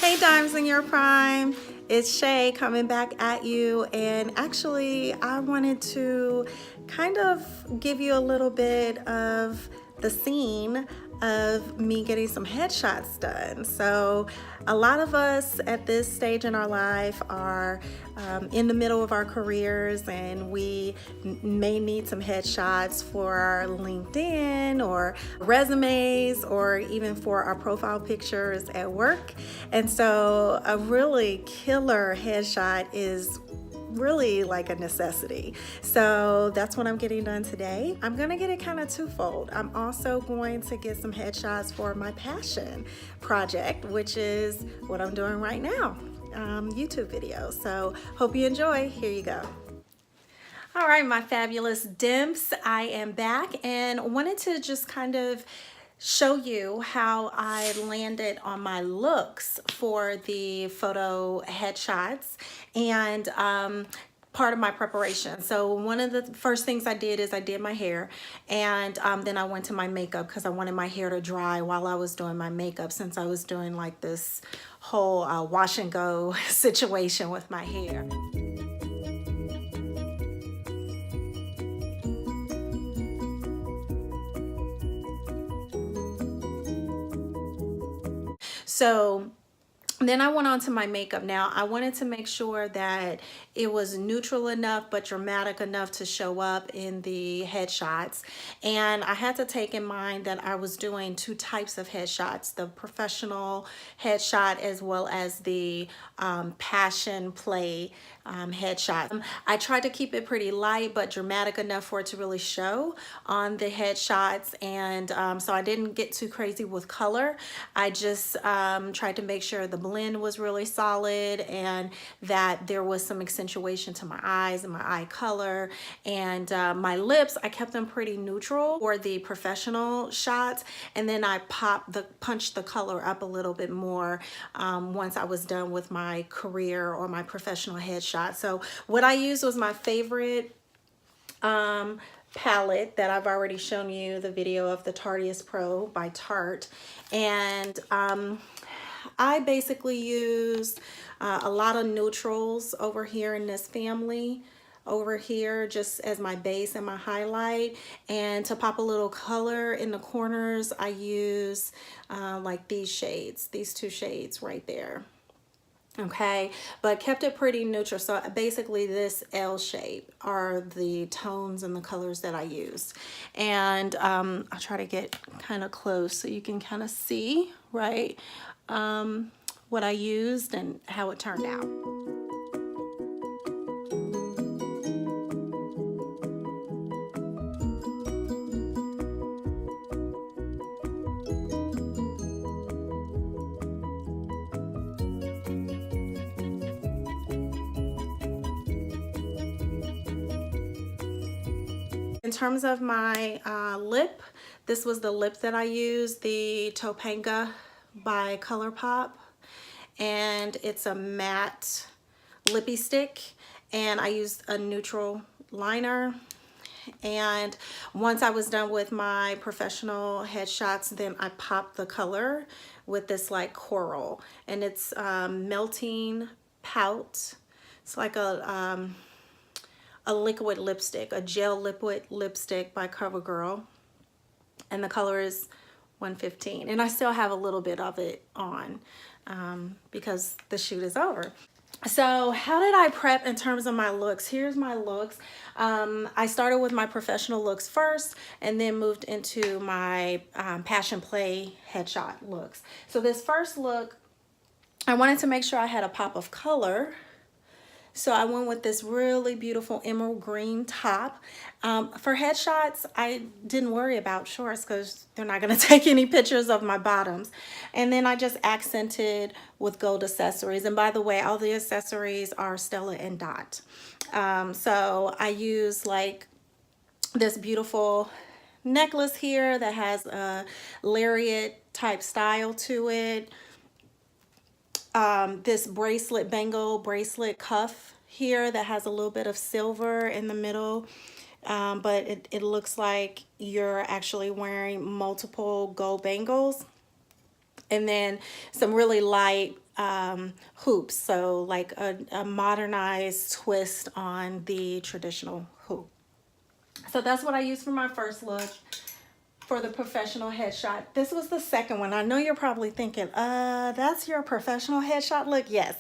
Hey Dimes in Your Prime, it's Shay coming back at you, and actually I wanted to kind of give you a little bit of the scene of me getting some headshots done. So a lot of us at this stage in our life are in the middle of our careers, and we may need some headshots for our LinkedIn or resumes, or even for our profile pictures at work. And so a really killer headshot is really like a necessity. So that's what I'm getting done today. I'm gonna get it kind of twofold. I'm also going to get some headshots for my passion project, which is what I'm doing right now, YouTube videos. So hope you enjoy. Here you go. All right, my fabulous dimps, I am back and wanted to just kind of show you how I landed on my looks for the photo headshots and part of my preparation. So one of the first things I did is I did my hair, and then I went to my makeup because I wanted my hair to dry while I was doing my makeup, since I was doing like this whole wash and go situation with my hair. So then I went on to my makeup. Now I wanted to make sure that it was neutral enough but dramatic enough to show up in the headshots. And I had to take in mind that I was doing two types of headshots, the professional headshot as well as the passion play headshot. I tried to keep it pretty light but dramatic enough for it to really show on the headshots, and so I didn't get too crazy with color. I just tried to make sure the blend was really solid and that there was some accentuation to my eyes and my eye color. And my lips, I kept them pretty neutral for the professional shots, and then I punched the color up a little bit more once I was done with my career or my professional headshot. So what I used was my favorite palette that I've already shown you the video of, the Tarteist Pro by Tarte. And I basically use a lot of neutrals over here in this family over here, just as my base and my highlight. And to pop a little color in the corners, I use like these shades, these two shades right there. Okay, but kept it pretty neutral. So basically this L shape are the tones and the colors that I use. And I'll try to get kind of close so you can kind of see, right, what I used and how it turned out. In terms of my lip, this was the lip that I used, the Topanga by ColourPop, and it's a matte lippy stick, and I used a neutral liner. And once I was done with my professional headshots, then I popped the color with this like coral, and it's Melting Pout. It's like a liquid lipstick, a gel liquid lipstick by CoverGirl, and the color is 115. And I still have a little bit of it on because the shoot is over. So how did I prep in terms of my looks? Here's my looks. I started with my professional looks first, and then moved into my passion play headshot looks. So this first look, I wanted to make sure I had a pop of color. So I went with this really beautiful emerald green top. For headshots, I didn't worry about shorts because they're not going to take any pictures of my bottoms. And then I just accented with gold accessories. And by the way, all the accessories are Stella and Dot. So I use like this beautiful necklace here that has a lariat type style to it. This bracelet, bangle bracelet cuff here that has a little bit of silver in the middle, but it looks like you're actually wearing multiple gold bangles. And then some really light hoops. So like a modernized twist on the traditional hoop. So that's what I used for my first look for the professional headshot. This was the second one. I know you're probably thinking, that's your professional headshot look? Yes.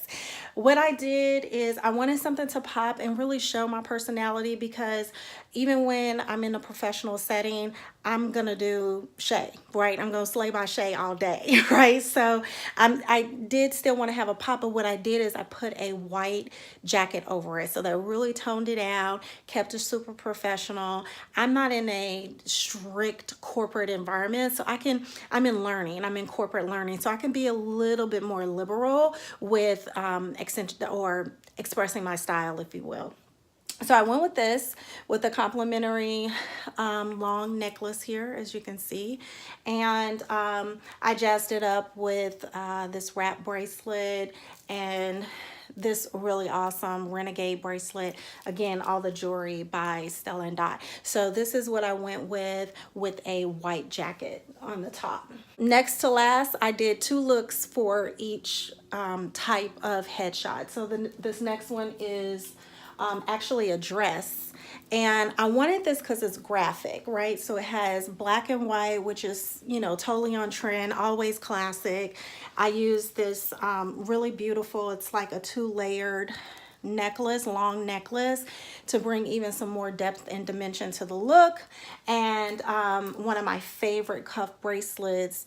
What I did is I wanted something to pop and really show my personality, because even when I'm in a professional setting, I'm gonna do Shay, right? I'm gonna slay by Shay all day, right? So I did still want to have a pop, but what I did is I put a white jacket over it, so that really toned it out, kept it super professional. I'm not in a strict corporate environment, so I'm in learning, I'm in corporate learning, so I can be a little bit more liberal with expressing my style, if you will. So I went with this, with a complimentary long necklace here, as you can see. And I jazzed it up with this wrap bracelet and this really awesome Renegade bracelet. Again, all the jewelry by Stella & Dot. So this is what I went with a white jacket on the top. Next to last, I did 2 looks for each type of headshot. So this next one is actually a dress, and I wanted this because it's graphic, right? So it has black and white, which is, you know, totally on trend, always classic. I used this really beautiful, it's like a 2-layered necklace, long necklace, to bring even some more depth and dimension to the look. And one of my favorite cuff bracelets,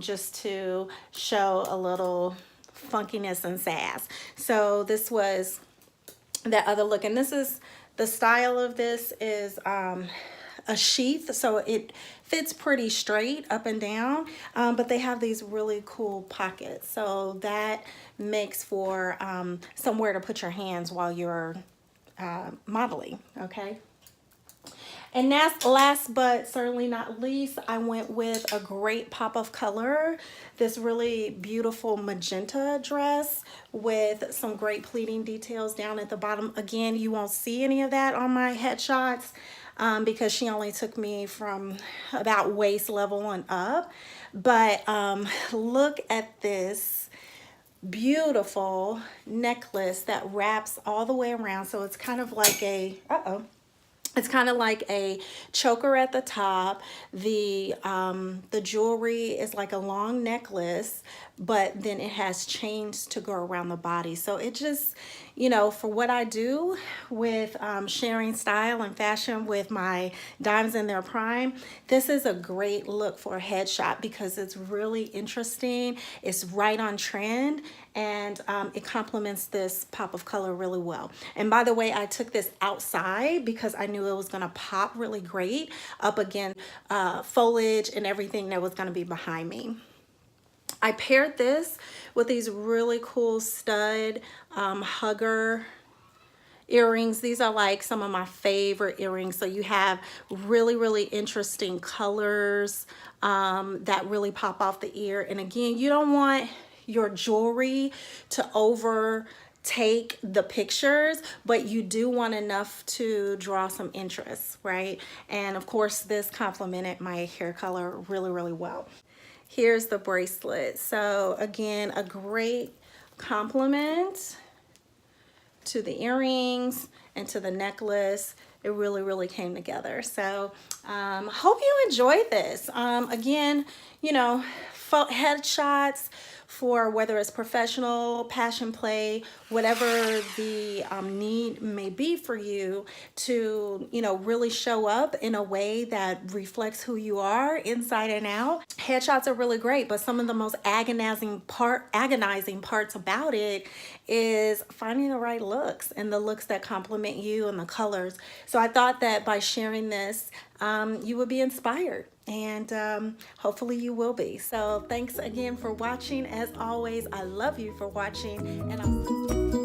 just to show a little funkiness and sass. So this was that other look, and this is the style of this is a sheath, so it fits pretty straight up and down, but they have these really cool pockets, so that makes for somewhere to put your hands while you're modeling. Okay. And that's last but certainly not least, I went with a great pop of color, this really beautiful magenta dress with some great pleating details down at the bottom. Again, you won't see any of that on my headshots because she only took me from about waist level and up. But look at this beautiful necklace that wraps all the way around. So it's kind of like a, it's kind of like a choker at the top. The jewelry is like a long necklace, but then it has chains to go around the body. So it just, you know, for what I do with sharing style and fashion with my dimes in their prime, this is a great look for a headshot because it's really interesting. It's right on trend, and it complements this pop of color really well. And by the way, I took this outside because I knew it was gonna pop really great up against foliage and everything that was gonna be behind me. I paired this with these really cool stud hugger earrings. These are like some of my favorite earrings. So you have really, really interesting colors that really pop off the ear. And again, you don't want your jewelry to overtake the pictures, but you do want enough to draw some interest, right? And of course, this complemented my hair color really, really well. Here's the bracelet. So again, a great complement to the earrings and to the necklace. It really, really came together. So hope you enjoyed this. Again, you know, headshots for whether it's professional, passion play, whatever the need may be for you to, you know, really show up in a way that reflects who you are inside and out. Headshots are really great, but some of the most agonizing parts about it is finding the right looks and the looks that complement you and the colors. So I thought that by sharing this, you would be inspired, and hopefully you will be. So thanks again for watching. As always, I love you for watching, and